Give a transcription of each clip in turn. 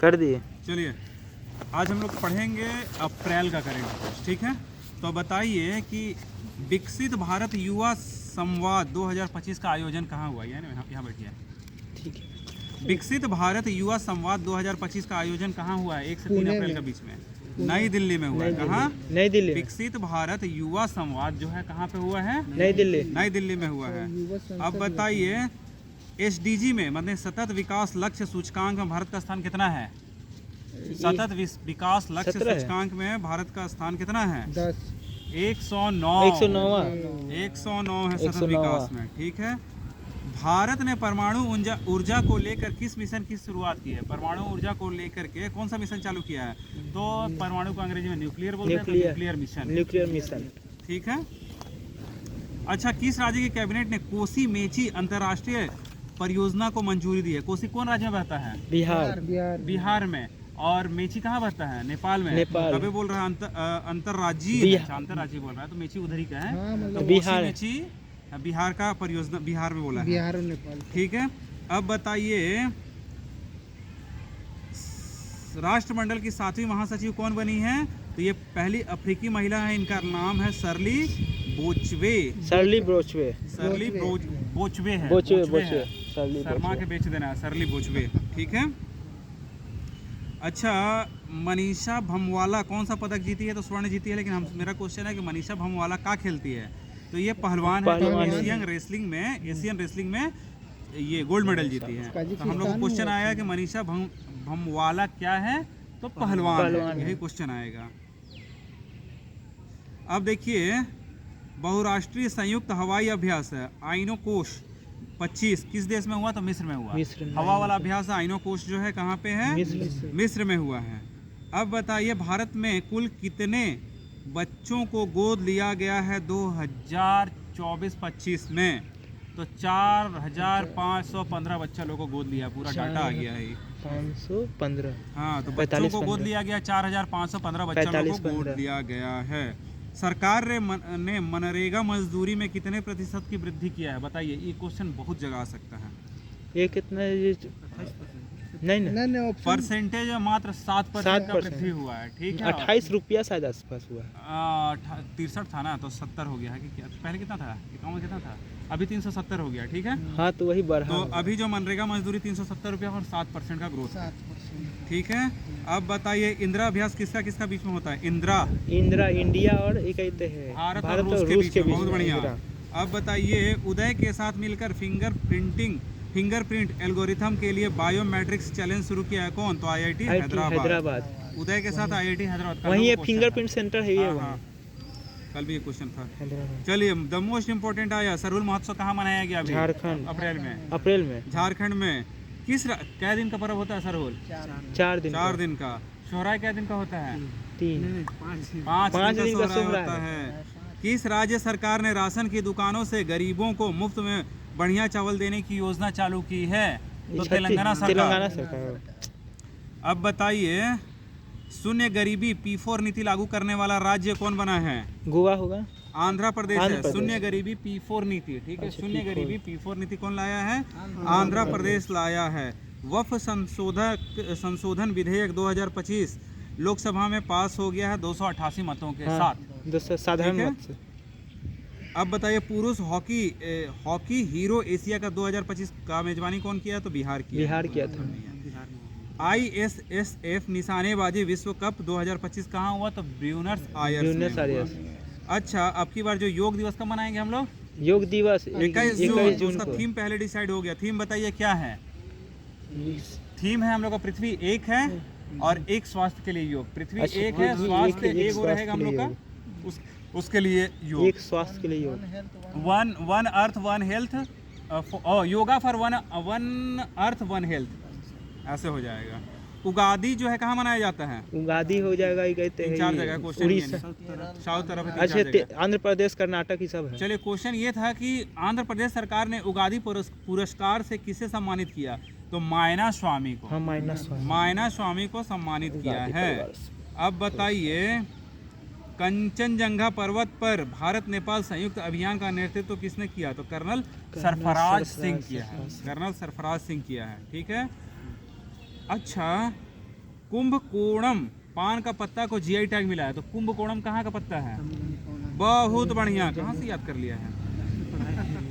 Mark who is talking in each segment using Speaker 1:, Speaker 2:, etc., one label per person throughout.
Speaker 1: कर दिए।
Speaker 2: चलिए आज हम लोग पढ़ेंगे अप्रैल का करेंट अफेयर्स, ठीक है। तो बताइए कि विकसित भारत युवा संवाद 2025 का आयोजन कहाँ हुआ, यानी यहाँ बैठिए।
Speaker 1: ठीक है।
Speaker 2: विकसित भारत युवा संवाद 2025 का आयोजन कहाँ हुआ है? 1 से 3 अप्रैल के बीच में नई दिल्ली में हुआ है। कहाँ?
Speaker 1: नई दिल्ली।
Speaker 2: विकसित भारत युवा संवाद जो है कहाँ पे हुआ है?
Speaker 1: नई दिल्ली।
Speaker 2: नई दिल्ली में हुआ है। अब बताइए SDG में मतलब सतत विकास लक्ष्य सूचकांक में भारत का स्थान कितना है? सतत विकास लक्ष्य सूचकांक में भारत का स्थान कितना है? 109 है सतत विकास में, ठीक है। भारत ने परमाणु ऊर्जा को लेकर किस मिशन की शुरुआत की है? परमाणु ऊर्जा को लेकर के कौन सा मिशन चालू किया है? तो परमाणु को अंग्रेजी में न्यूक्लियर बोलते हैं, तो न्यूक्लियर मिशन, ठीक है। अच्छा, किस राज्य की कैबिनेट ने कोसी मेची अंतर्राष्ट्रीय परियोजना को मंजूरी दी है? कोसी कौन राज्य में बहता है? बिहार में। और मेची कहाँ बहता है? नेपाल में। कभी बोल रहा है अंतर्राज्यीय बोल रहा है, तो मेची उधर ही का है। तो बिहार मेची बिहार का परियोजना बिहार में बोला है, बिहार और नेपाल, ठीक है। अब बताइए राष्ट्रमंडल की 7वीं महासचिव कौन बनी है? तो ये पहली अफ्रीकी महिला है, इनका नाम है शर्ली बोचवे है। शर्मा के बेच देना है, शर्ली बोचवे, ठीक है। अच्छा, मनीषा भमवाला कौन सा पदक जीती है? तो स्वर्ण जीती है, लेकिन मेरा क्वेश्चन है कि मनीषा भमवाला क्या खेलती है? तो ये पहलवान है, एशियन रेसलिंग में ये गोल्ड मेडल जीती है। तो हम लोग को क्वेश्चन आएगा कि मनीषा भमवाला क्या है? तो पहलवान है, यही क्वेश्चन आएगा। अब देखिए बहुराष्ट्रीय संयुक्त हवाई अभ्यास है आइनोकोश 25 किस देश में हुआ? तो मिस्र में हुआ। हवा वाला अभ्यास आइनोकोश जो है कहाँ पे है? मिस्र में हुआ है। अब बताइए भारत में कुल कितने बच्चों को गोद लिया गया है 2024-25 में? तो 4515 बच्चा लोगों को गोद लिया, पूरा डाटा आ गया है
Speaker 1: 515।
Speaker 2: हाँ, तो बच्चों को गोद लिया गया 4515 बच्चा लोगों को गोद लिया गया है। सरकार ने मनरेगा मजदूरी में कितने प्रतिशत की वृद्धि किया है? बताइए, ये क्वेश्चन बहुत जगह आ सकता है।
Speaker 1: ये कितना? नहीं
Speaker 2: परसेंटेज मात्र 7% का वृद्धि हुआ है, ठीक है।
Speaker 1: 28 रुपया शायद आसपास हुआ।
Speaker 2: 63 था ना, तो 70 हो गया है कि क्या? पहले कितना था? 51 कितना था? अभी 370 हो गया, ठीक है।
Speaker 1: हाँ, तो वही बढ़ा।
Speaker 2: तो अभी जो मनरेगा मजदूरी 370 रुपया और 7% का ग्रोथ है, ठीक है। अब बताइए इंदिरा अभ्यास किसका बीच में होता है? इंदिरा
Speaker 1: इंडिया और एक कहते हैं
Speaker 2: भारत और रूस के बीच में। बहुत बढ़िया। अब बताइए उदय के साथ मिलकर फिंगरप्रिंट एल्गोरिथम के लिए बायोमेट्रिक्स चैलेंज शुरू किया है कौन? तो IIT हैदराबाद। उदय के साथ IIT हैदराबाद,
Speaker 1: वहीं ये फिंगरप्रिंट सेंटर है।
Speaker 2: हाँ, कल भी ये क्वेश्चन था। चलिए द मोस्ट इम्पोर्टेंट आया, सरहुल महोत्सव कहाँ मनाया गया?
Speaker 1: झारखंड। अप्रैल में झारखंड में।
Speaker 2: क्या दिन का पर्व होता है सरहुल?
Speaker 1: 4 दिन
Speaker 2: का। सोहराय क्या दिन का होता है?
Speaker 1: 5 दिन का सोहराय
Speaker 2: होता है। किस राज्य सरकार ने राशन की दुकानों से गरीबों को मुफ्त में बढ़िया चावल देने की योजना चालू की है? तो तेलंगाना सरकार। अब बताइए शून्य गरीबी P4 नीति लागू करने वाला राज्य कौन बना है?
Speaker 1: गोवा होगा।
Speaker 2: आंध्र प्रदेश है। शून्य गरीबी P4 नीति, ठीक है। शून्य गरीबी P4 नीति कौन लाया है? आंध्र प्रदेश लाया है। वक्फ संशोधन विधेयक 2025 लोकसभा में पास हो गया है 288 मतों के साथ,
Speaker 1: साधारण मत से।
Speaker 2: अब बताइए पुरुष हॉकी हीरो एशिया का 2025 का मेजबानी कौन किया? तो बिहार किया था। ISSF निशानेबाजी विश्व कप 2025 कहाँ हुआ? तो ब्यूनस आयर्स। अच्छा, अब की बार जो योग दिवस कब मनाएंगे हम लोग?
Speaker 1: योग दिवस
Speaker 2: 21 जून। उसका थीम पहले डिसाइड हो गया। थीम बताइए क्या है? थीम है हम लोग का पृथ्वी एक है और एक स्वास्थ्य के लिए योग। पृथ्वी एक है, स्वास्थ्य एक और रहेगा हम लोग का, उसके लिए योग।
Speaker 1: एक स्वास्थ्य के लिए योग।
Speaker 2: One earth one health, yoga for one earth one health, ऐसे हो जाएगा। उगादी जो है कहाँ मनाया जाता है? उगादी
Speaker 1: हो जाएगा, ये कहते हैं
Speaker 2: 4 जगह क्वेश्चन, उड़ीसा साउथ तरफ है।
Speaker 1: अच्छा, आंध्र प्रदेश कर्नाटक ही सब है।
Speaker 2: चलिए क्वेश्चन ये था कि आंध्र प्रदेश सरकार ने उगादी पुरस्कार से किसे सम्मानित किया? तो मायना स्वामी को। मायना स्वामी को सम्मानित किया है। अब बताइए कंचनजंगा पर्वत पर भारत नेपाल संयुक्त अभियान का नेतृत्व किसने किया? तो कर्नल सरफराज सिंह किया है। ठीक है। अच्छा, कुंभकोणम पान का पत्ता को जीआई टैग मिला है, तो कुंभकोणम कहाँ का पत्ता है? बहुत बढ़िया, कहाँ से याद कर लिया है?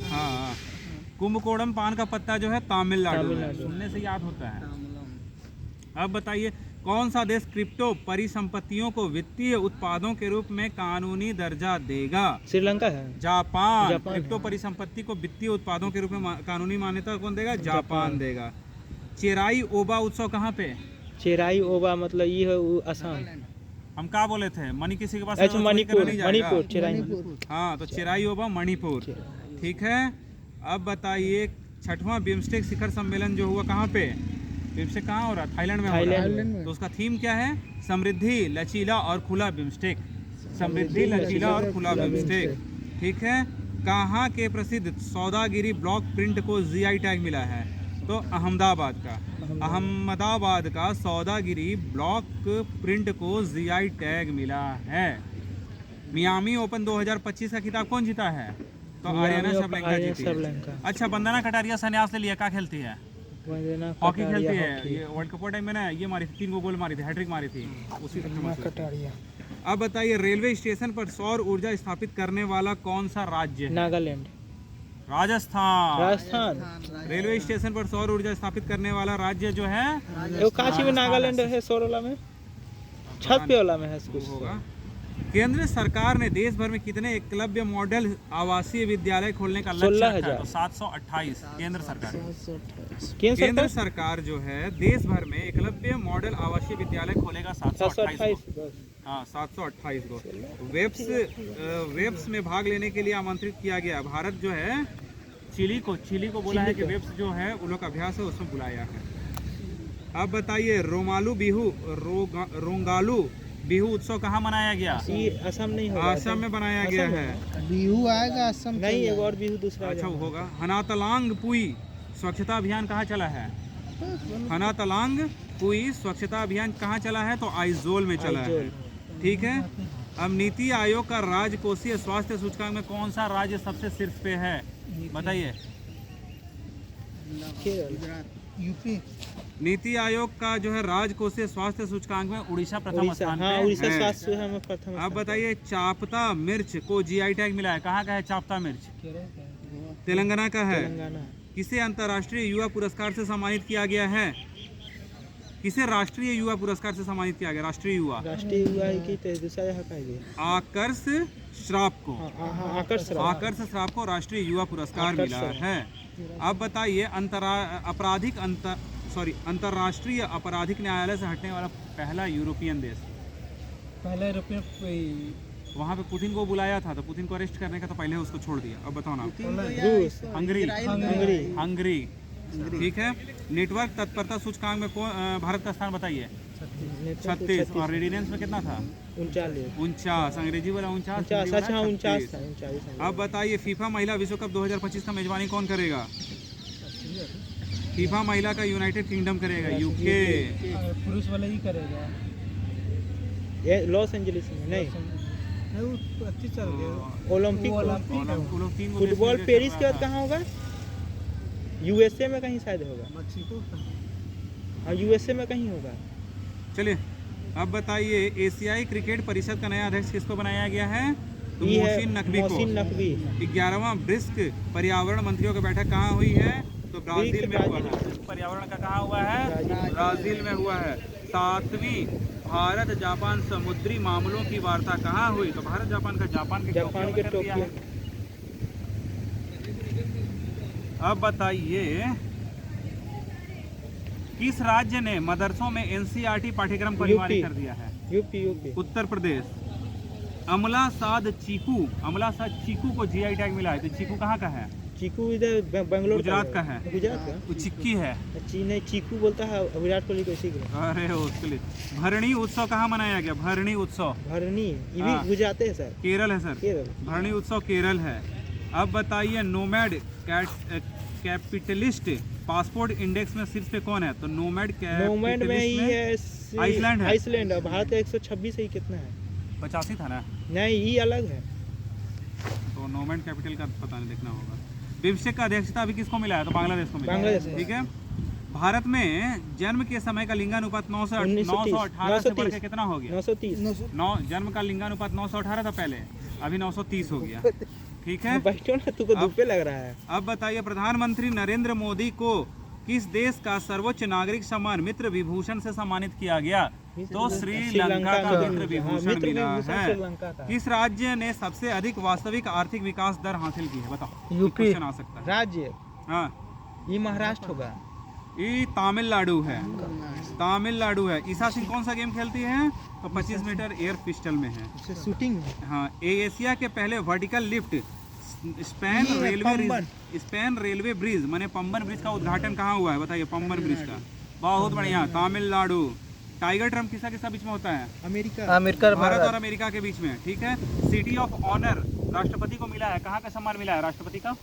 Speaker 2: हाँ, कुंभकोणम पान का पत्ता जो है तमिलनाडु में, सुनने से याद होता है। अब बताइए कौन सा देश क्रिप्टो परिसंपत्तियों को वित्तीय उत्पादों के रूप में कानूनी दर्जा देगा?
Speaker 1: श्रीलंका है।
Speaker 2: जापान। क्रिप्टो परिसंपत्ति को वित्तीय उत्पादों के रूप में कानूनी मान्यता कौन देगा? जापान देगा। चेराई ओबा उत्सव कहाँ पे?
Speaker 1: चेराई ओबा मतलब ये है असम।
Speaker 2: हम क्या बोले थे? मणि किसी के पास?
Speaker 1: अच्छा मणिपुर, मणिपुर चेराई।
Speaker 2: हाँ, तो चेराई ओबा मणिपुर, ठीक है। अब बताइए 6वां बिम्स्टेक शिखर सम्मेलन जो हुआ कहाँ पे? बिम्स्टेक कहाँ हो रहा है? थाईलैंड में हो रहा है। तो उसका थीम क्या है? समृद्धि, लचीला और खुला बिम्स्टेक। समृद्धि, लचीला और खुला बिम्स्टेक, ठीक है। कहाँ के प्रसिद्ध सौदागिरी ब्लॉक प्रिंट को जीआई टैग मिला है? तो अहमदाबाद का। अहमदाबाद का सौदागिरी ब्लॉक प्रिंट को जीआई टैग मिला है। मियामी ओपन 2025 का खिताब कौन जीता है? तो आर्याना सबलेंका जीती है। अच्छा, वंदना कटारिया संन्यास ले लिया, क्या खेलती है? हॉकी खेलती है। ये वर्ल्ड कप टाइम में ना ये मारी थी, 3 गोल मारी थी, हैट्रिक मारी थी, उसी से। अब बताइए रेलवे स्टेशन पर सौर ऊर्जा स्थापित करने वाला कौन सा राज्य है?
Speaker 1: नागालैंड।
Speaker 2: राजस्थान। रेलवे स्टेशन पर सौर ऊर्जा स्थापित करने वाला राज्य जो है
Speaker 1: वो काशी में नागालैंड है, सौर वाला में, छत पे वाला में है कुछ
Speaker 2: होगा। केंद्र सरकार ने देश भर में कितने एकलव्य मॉडल आवासीय विद्यालय खोलने का लक्ष्य रखा है? तो 728। केंद्र सरकार, केंद्र सरकार जो है देश भर में एकलव्य मॉडल आवासीय विद्यालय खोलेगा 728। हाँ, 728 को। वेब्स में भाग लेने के लिए आमंत्रित किया गया। भारत जो है चिली को बोला है कि वेब्स जो है उन लोग का अभ्यास है, उसमें बुलाया है। अब बताइए रोंगालू बिहू उत्सव कहाँ मनाया गया?
Speaker 1: असम नहीं होगा,
Speaker 2: असम में बनाया गया है।
Speaker 3: बिहू आएगा असम
Speaker 1: नहीं, एक और बिहू दूसरा।
Speaker 2: अच्छा होगा। हनातलांग पुई स्वच्छता अभियान कहाँ चला है? हनातलांग पुई स्वच्छता अभियान कहाँ चला है? तो आइजोल में चला है, ठीक है। अब नीति आयोग का राजकोषीय स्वास्थ्य सूचकांक में कौन सा राज्य सबसे शीर्ष पे है? बताइए।
Speaker 3: यूपी।
Speaker 2: नीति आयोग का जो है राजकोषीय स्वास्थ्य सूचकांक में उड़ीसा प्रथम स्थान पे है।
Speaker 1: उड़ीसा स्वास्थ्य में प्रथम।
Speaker 2: अब बताइए चापता मिर्च को जीआई टैग मिला है, कहाँ का है चापता मिर्च? तेलंगाना का है। किसे अंतर्राष्ट्रीय युवा पुरस्कार से सम्मानित किया गया है? किसे राष्ट्रीय युवा पुरस्कार से सम्मानित किया गया? राष्ट्रीय युवा
Speaker 1: की दूसरा
Speaker 2: आकर्ष श्राप को।
Speaker 1: आकर्ष
Speaker 2: श्राप को राष्ट्रीय युवा पुरस्कार मिला है। अब बताइए अंतर्राष्ट्रीय आपराधिक न्यायालय से हटने वाला पहला यूरोपियन देश?
Speaker 3: पहला यूरोपियन
Speaker 2: वहाँ पे पुतिन को बुलाया था, तो पुतिन को अरेस्ट करने का तो पहले उसको छोड़ दिया। अब बताओ ना।
Speaker 1: रूस।
Speaker 2: हंगरी, ठीक है। नेटवर्क तत्परता सूचकांक में भारत का स्थान बताइए? 36। और रेडिनेंस में कितना था? 49। अंग्रेजी वाला 49। अब बताइए फीफा महिला विश्व कप 2025 का मेजबानी कौन करेगा? फीफा महिला का यूनाइटेड किंगडम करेगा, यूके।
Speaker 3: पुरुष वाला ही करेगा,
Speaker 1: ये लॉस एंजलिस में नहीं।
Speaker 3: अच्छी चल गया।
Speaker 1: ओलंपिक फुटबॉल पेरिस के बाद कहाँ होगा? यूएसए में कहीं शायद होगा। हाँ, यूएसए में कहीं होगा।
Speaker 2: चलिए अब बताइए एशियाई क्रिकेट परिषद का नया अध्यक्ष किसको बनाया गया है? तो मोहसिन नकवी को। 11वां ब्रिक्स पर्यावरण मंत्रियों की बैठक कहाँ हुई है? तो ब्राजील में हुआ है। पर्यावरण का कहाँ हुआ है? ब्राजील में हुआ है। 7वीं भारत जापान समुद्री मामलों की वार्ता कहाँ हुई? तो भारत जापान के टोक्यो। अब बताइए किस राज्य ने मदरसों में एनसीईआरटी पाठ्यक्रम को अनिवार्य कर दिया है?
Speaker 1: यूपी।
Speaker 2: उत्तर प्रदेश। अमला साद चीकू को जीआई टैग मिला है, तो चीकू कहाँ का है?
Speaker 1: चीकू इधर बेंगलोर
Speaker 2: गुजरात का है।
Speaker 1: गुजरात का
Speaker 2: वो चिक्की है।
Speaker 1: नहीं, चीकू बोलता है विराट कोहली को। इसी को।
Speaker 2: अरे उसके लिए भरणी उत्सव कहाँ मनाया गया? भरणी उत्सव ये भी गुजरात है सर। केरल है सर। भरणी उत्सव केरल है। अब बताइए नोमैड कैपिटलिस्ट पासपोर्ट इंडेक्स में शीर्ष पे कौन है? तो नोमैड
Speaker 1: में ही है
Speaker 2: आइसलैंड है।
Speaker 1: आइसलैंड भारत का 126 है। कितना है?
Speaker 2: 85 था ना?
Speaker 1: नहीं, ये अलग है।
Speaker 2: तो नोमैड कैपिटल का पता नहीं, देखना होगा। बिम्स्टेक का अध्यक्षता अभी किसको मिला है? तो बांग्लादेश को मिला है, ठीक है। भारत में जन्म के समय का लिंगानुपात 918 से बढ़ के कितना हो गया?
Speaker 1: 930।
Speaker 2: जन्म का लिंगानुपात 918 था पहले, अभी 930 हो गया। ठीक है,
Speaker 1: बैठो ना, तुमको धूप पे लग रहा है।
Speaker 2: अब बताइए प्रधानमंत्री नरेंद्र मोदी को किस देश का सर्वोच्च नागरिक सम्मान मित्र विभूषण से सम्मानित किया गया? तो श्रीलंका का मित्र विभूषण मिला है। किस राज्य ने सबसे अधिक वास्तविक आर्थिक विकास दर हासिल की है? बताओ।
Speaker 3: यूपी।
Speaker 2: क्वेश्चन आ सकता है।
Speaker 1: राज्य
Speaker 2: हाँ,
Speaker 1: ये महाराष्ट्र होगा।
Speaker 2: ये तमिलनाडु है, तमिलनाडु है। ईसा सिंह कौन सा गेम खेलती है? तो 25 मीटर एयर पिस्टल में है।
Speaker 3: शूटिंग।
Speaker 2: हाँ, एशिया के पहले vertical lift span railway bridge माने पंबन ब्रिज का उद्घाटन कहाँ हुआ है? बताइए। पंबन ब्रिज का। बहुत बढ़िया, तमिलनाडु। टाइगर ट्रम्प किसका बीच में होता है?
Speaker 3: अमेरिका।
Speaker 2: भारत और अमेरिका के बीच में। ठीक है, सिटी ऑफ ऑनर राष्ट्रपति को मिला है। कहाँ का सम्मान मिला है राष्ट्रपति को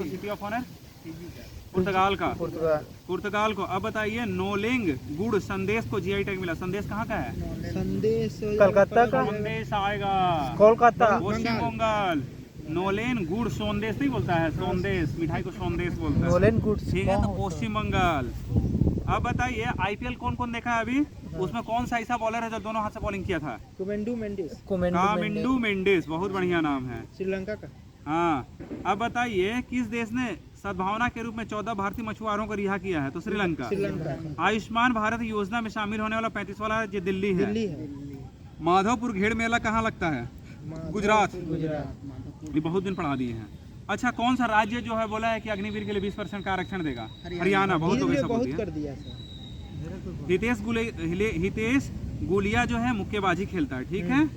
Speaker 2: सिटी ऑफ ऑनर? पुर्तगाल को। अब बताइए, नोलेंग गुड़ संदेश को जीआई टैग मिला। संदेश कहाँ का है?
Speaker 3: संदेश कलकत्ता का।
Speaker 2: संदेश आएगा
Speaker 3: कोलकाता।
Speaker 2: पश्चिम बंगाल। नोलेन गुड़ सोंदेश नहीं बोलता है, सोंदेश मिठाई को सोंदेश बोलता है।
Speaker 3: नोलेन गुड़,
Speaker 2: ठीक है, तो पश्चिम बंगाल। अब बताइए, आईपीएल कौन कौन देखा है अभी? उसमें कौन सा ऐसा बॉलर है जो दोनों हाथ से बॉलिंग किया था?
Speaker 1: कुमेंडू मेंडिस।
Speaker 2: कामिंडू मेंडिस, बहुत बढ़िया नाम है।
Speaker 1: श्रीलंका का।
Speaker 2: हाँ, अब बताइए, किस देश ने सद्भावना के रूप में 14 भारतीय मछुआरों को रिहा किया है? तो श्रीलंका। आयुष्मान भारत योजना में शामिल होने वाला 35 वाला राज्य दिल्ली है। माधवपुर घेड़ मेला कहाँ लगता है? गुजरात। ये बहुत दिन पढ़ा दिए हैं। अच्छा, कौन सा राज्य जो है बोला है कि अग्निवीर के लिए 20% का आरक्षण देगा? हरियाणा। बहुत
Speaker 1: कर दिया।
Speaker 2: हितेश गुलिया जो है मुक्केबाजी खेलता है। ठीक है,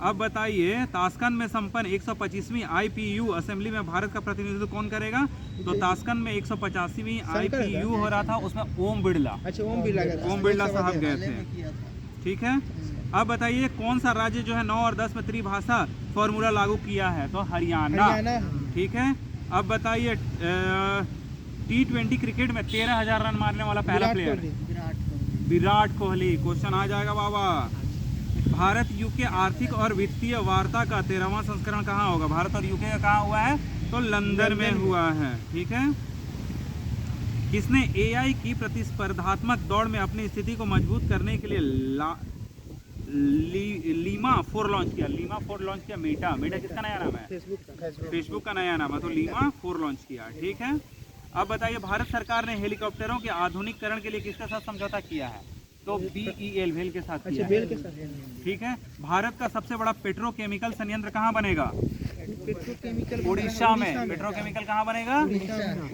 Speaker 2: अब बताइए, ताशकंद में संपन्न 125वीं IPU असेंबली में भारत का प्रतिनिधित्व कौन करेगा? तो ताशकंद में 185वीं IPU हो रहा था, उसमें ओम बिरला।
Speaker 1: अच्छा, ओम बिरला
Speaker 2: साहब गए थे। ठीक है, अब बताइए, कौन सा राज्य जो है 9 और 10 में त्रिभाषा फॉर्मूला लागू किया है? तो हरियाणा। ठीक है, अब बताइए, T20 क्रिकेट में 13,000 रन मारने वाला पहला प्लेयर विराट कोहली। क्वेश्चन आ जाएगा बाबा। भारत यूके आर्थिक और वित्तीय वार्ता का 13वां संस्करण कहाँ होगा? भारत और यूके का कहाँ हुआ है? तो लंदन में हुआ है। ठीक है, किसने AI की प्रतिस्पर्धात्मक दौड़ में अपनी स्थिति को मजबूत करने के लिए लीमा 4 लॉन्च किया? लीमा 4 लॉन्च किया मेटा किसका नया नाम है? फेसबुक का नया नाम है, तो लीमा 4 लॉन्च किया। ठीक है, अब बताइए, भारत सरकार ने हेलीकॉप्टरों के आधुनिकीकरण के लिए किसके साथ समझौता किया है? तो BEL भेल के साथ किया है। ठीक है, भारत का सबसे बड़ा पेट्रोकेमिकल संयंत्र कहाँ बनेगा? उड़ीसा में। पेट्रोकेमिकल कहाँ बनेगा?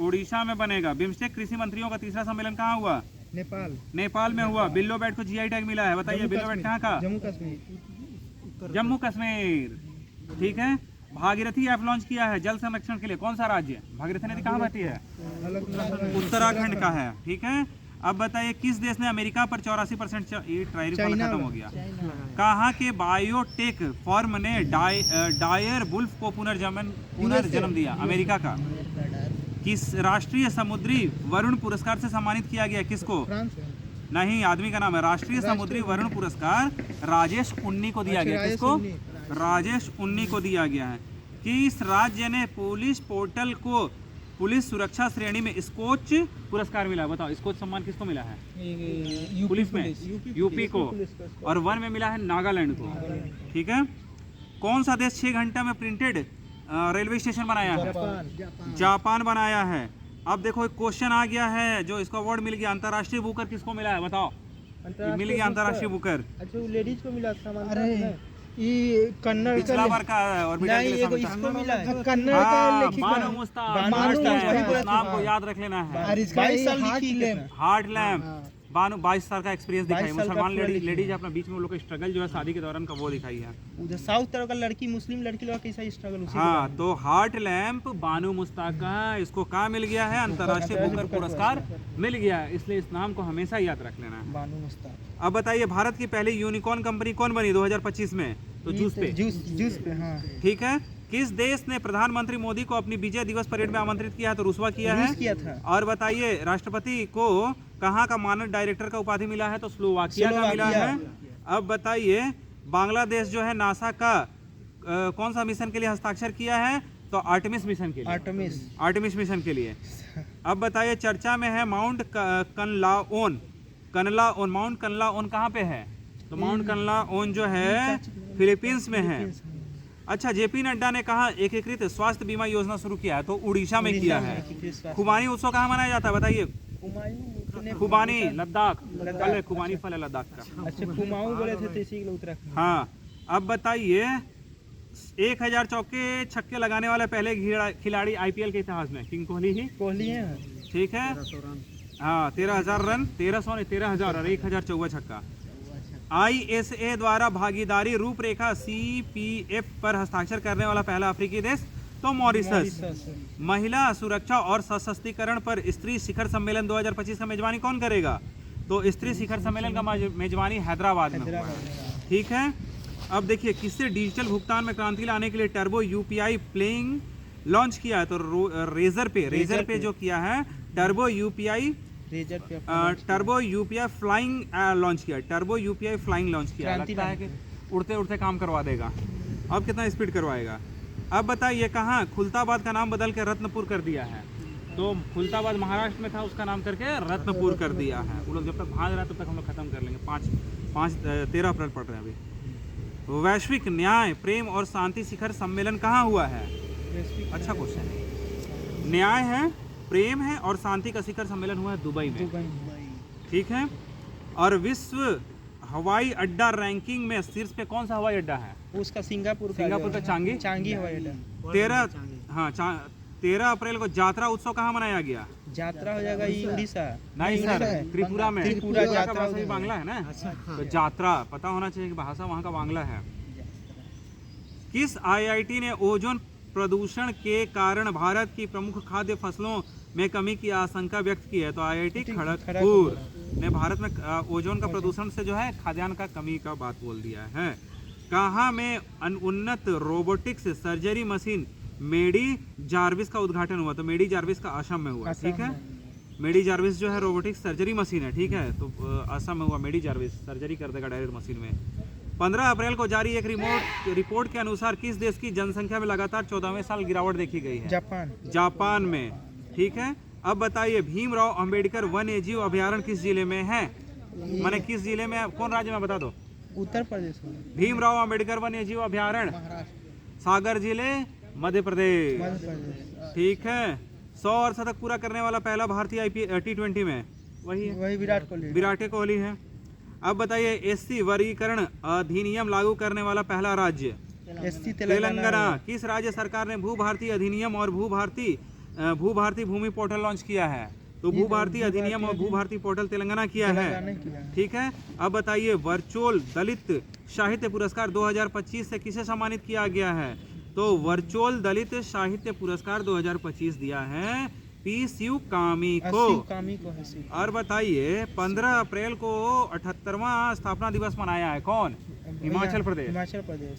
Speaker 2: उड़ीसा में बनेगा। बिम्स्टेक कृषि मंत्रियों का तीसरा सम्मेलन कहाँ हुआ? नेपाल में हुआ। बिल्लो बैट को GI टैग मिला है। बताइए, बिल्लो बैट कहाँ का? जम्मू कश्मीर। ठीक है, भागीरथी ऐप लॉन्च किया है जल संरक्षण के लिए। कौन सा राज्य? भागीरथी नदी कहाँ बहती है? उत्तराखंड का है। ठीक है, अब बताइए, किस देश ने अमेरिका पर 84% टैरिफ खत्म हो गया? कहाँ के बायोटेक फर्म ने डायर वुल्फ को पुनर्जन्म दिया? अमेरिका का। किस राष्ट्रीय समुद्री वरुण पुरस्कार से सम्मानित किया गया? किसको? नहीं, आदमी का नाम है। राष्ट्रीय समुद्री वरुण पुरस्कार राजेश उन्नी को दिया गया। किसको? राजेश उन्नी को दिया गया है। किस राज्य ने पुलिस पोर्टल को पुलिस सुरक्षा श्रेणी में स्कोच पुरस्कार मिला? बताओ, स्कोच सम्मान किसको मिला है? पुलिस में यूपी को, और वन में मिला है नागालैंड को। ठीक है, कौन सा देश 6 घंटा में प्रिंटेड रेलवे स्टेशन बनाया है? जापान बनाया है। अब देखो, एक क्वेश्चन आ गया है, जो इसको अवार्ड मिल गया, अंतर्राष्ट्रीय बुकर किसको मिला है? बताओ। मिल गया अंतर्राष्ट्रीय बुकर।
Speaker 1: अच्छा, लेडीज को मिला।
Speaker 3: अरे ये कन्नड़
Speaker 2: पिछला बार का है, और
Speaker 1: इसको मिला है।
Speaker 3: कन्नड़ का लेखिका
Speaker 2: बानु मुस्ताक। नाम को याद रख लेना है।
Speaker 3: 22 साल लिखी।
Speaker 2: Heart lamp. बानु 22 साल का एक्सपीरियंस दिखाई। मुसलमान लेडीज अपना बीच में लोग का स्ट्रगल जो है शादी के दौरान का वो दिखाई है।
Speaker 1: उधर साउथ तरफ का लड़की, मुस्लिम लड़की लोग कैसा स्ट्रगल।
Speaker 2: हाँ, तो हार्ट लैम्प बानु मुस्ताक का है। इसको कहाँ मिल गया है? अंतर्राष्ट्रीय बुकर पुरस्कार मिल गया है, इसलिए इस नाम को हमेशा याद रख लेना है, बानु मुस्ताक। अब बताइए, भारत की पहली यूनिकॉर्न कंपनी कौन बनी 2025 में? तो जूस पे। हाँ, ठीक है, किस देश ने प्रधानमंत्री मोदी को अपनी विजय दिवस परेड में आमंत्रित किया? तो रूस किया था। और बताइए, राष्ट्रपति को कहाँ का मानद डायरेक्टर का उपाधि मिला है? तो स्लोवाकिया का मिला है। अब बताइए, बांग्लादेश जो है नासा का कौन सा मिशन के लिए हस्ताक्षर किया है? तो आर्टेमिस मिशन के लिए। आर्टेमिस मिशन के लिए। अब बताइए चर्चा में है माउंट कनलाओन। कनलाओन, माउंट कनलाओन कहाँ पे है? तो माउंट कनलाओन जो है फिलीपींस में है। अच्छा, जेपी नड्डा ने कहा एकीकृत स्वास्थ्य बीमा योजना शुरू किया है? तो उड़ीसा में किया है। खुबानी उत्सव कहाँ मनाया जाता है बताइए? खुबानी, लद्दाख। कल खुबानी फल है लद्दाख का।
Speaker 1: अच्छा, कुमाऊं बोले थे तो इसी के लिए उत्तराखंड।
Speaker 2: हाँ, अब बताइए 1000 चौके छक्के लगाने वाले पहले खिलाड़ी आईपीएल के इतिहास में किंग कोहली ही।
Speaker 1: कोहली है।
Speaker 2: ठीक है, हाँ 13,000 रन, 1300 नहीं 13,000 और 1000 चौवा छक्का। आईएसए द्वारा भागीदारी रूपरेखा सीपीएफ पर हस्ताक्षर करने वाला पहला अफ्रीकी देश तो मॉरिशस। महिला सुरक्षा और सशक्तिकरण पर स्त्री शिखर सम्मेलन 2025 का मेजबानी कौन करेगा? तो स्त्री शिखर सम्मेलन का मेजबानी हैदराबाद में हुआ। ठीक है, अब देखिए किससे डिजिटल भुगतान में क्रांति लाने के लिए टर्बो यूपीआई प्लेइंग लॉन्च किया है? तो रेजर पे जो किया है टर्बो यूपीआई फ्लाइंग लॉन्च किया। टर्बो यूपीआई फ्लाइंग लॉन्च किया। लगता है कि उड़ते उड़ते काम करवा देगा। अब कितना स्पीड करवाएगा? अब बताइए कहाँ खुलताबाद का नाम बदल के रत्नपुर कर दिया है? तो खुलताबाद महाराष्ट्र में था, उसका नाम करके रत्नपुर कर दिया है। वो लोग जब तक भाग रहा है तब तक हम लोग खत्म कर लेंगे। 13 अप्रैल पढ़ रहे हैं अभी। वैश्विक न्याय प्रेम और शांति शिखर सम्मेलन कहाँ हुआ है? अच्छा क्वेश्चन है। न्याय है, प्रेम है और शांति का शिखर सम्मेलन हुआ है दुबई में। ठीक है, और विश्व हवाई अड्डा रैंकिंग में शीर्ष पे कौन सा हवाई अड्डा है?
Speaker 1: उसका सिंगापुर
Speaker 2: का
Speaker 1: चांगी हवाई अड्डा।
Speaker 2: 13 अप्रैल को यात्रा उत्सव कहाँ मनाया गया?
Speaker 1: यात्रा हो जाएगा ये उड़ीसा।
Speaker 2: नहीं सर, त्रिपुरा में।
Speaker 1: त्रिपुरा
Speaker 2: का भाषा भी बांग्ला है ना। तो यात्रा पता होना चाहिए कि भाषा वहाँ का बांग्ला है। किस आईआईटी ने ओजोन प्रदूषण के कारण भारत की प्रमुख खाद्य फसलों में कमी की आशंका व्यक्त की है? तो आईआईटी खड़गपुर ने भारत में ओजोन का प्रदूषण से जो है खाद्यान्न का कमी का बात बोल दिया है। कहाँ में उन्नत रोबोटिक्स सर्जरी मशीन मेडी जार्विस का उद्घाटन हुआ? तो मेडी जार्विस का असम में हुआ। ठीक है, मेडी जार्विस जो है रोबोटिक्स सर्जरी मशीन है। ठीक है, तो असम में हुआ। मेडी जार्विस सर्जरी कर देगा डायरेक्ट मशीन में। 15 अप्रैल को जारी एक रिपोर्ट के अनुसार किस देश की जनसंख्या में लगातार 14वें साल गिरावट देखी गई है? जापान में। ठीक है, अब बताइए भीमराव अंबेडकर वन्य जीव अभयारण्य किस जिले में है? माने किस जिले में, कौन राज्य में बता दो?
Speaker 1: उत्तर प्रदेश में।
Speaker 2: भीमराव अंबेडकर वन्य जीव अभयारण्य सागर जिले मध्य प्रदेश। ठीक है, 100 और शतक पूरा करने वाला पहला भारतीय T20 में वही विराट कोहली है। अब बताइए एससी वर्गीकरण अधिनियम लागू करने वाला पहला राज्य? तेलंगाना। किस राज्य सरकार ने भू भारती अधिनियम और भू भारती भूमि पोर्टल लॉन्च किया है? तो भू भारती अधिनियम और भू भारती पोर्टल तेलंगाना किया है। ठीक है, अब बताइए वर्चुअल दलित साहित्य पुरस्कार 2025 से किसे सम्मानित किया गया है? तो वर्चुअल दलित साहित्य पुरस्कार 2025 दिया है पी शिव कामी को। और बताइए 15 अप्रैल को 78वां स्थापना दिवस मनाया है कौन? हिमाचल प्रदेश।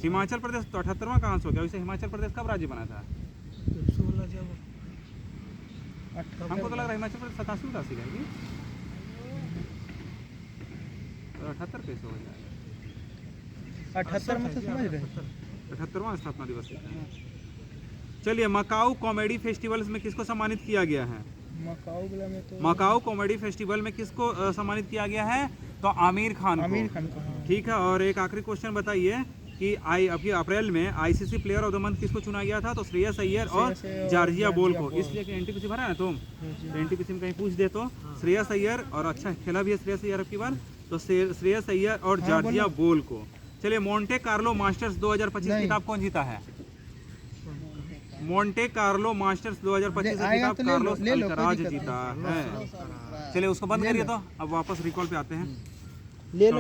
Speaker 2: हिमाचल प्रदेश तो 78वां कहाँ से हो गया? वैसे हिमाचल प्रदेश कब राज्य बना था? हमको तो लग रहा है हिमाचल प्रदेश 87 का सीखा है। 78 कैसे हो जाएगा?
Speaker 1: 78 में तो समझ रहे हैं।
Speaker 2: 78वां स्थापना दिवस है। चलिए मकाऊ कॉमेडी फेस्टिवल्स में किसको सम्मानित किया गया है? मकाऊ कॉमेडी फेस्टिवल में किसको सम्मानित किया गया है? तो आमिर खान को। ठीक है, और एक आखिरी क्वेश्चन बताइए कि अभी अप्रैल में ICC player of the month किसको चुना गया था? तो श्रेयस अय्यर और जॉर्जिया बोल को। इसलिए कि एनटीपीसी भरा है तुम, तो एनटीपीसी में कहीं पूछ दे तो श्रेयस अय्यर, और अच्छा खेला भी है श्रेयस अय्यर की बार, तो श्रेयस अय्यर और जॉर्जिया बोल को। चलिए मोंटे कार्लो मास्टर्स 2025 किताब कौन जीता है? मोंटे कार्लो मास्टर्स 2025 किताब कार्लोस अल्कराज जीता है। चलिए उसको बंद करिए, तो अब वापस रिकॉल पे आते हैं। ले लो।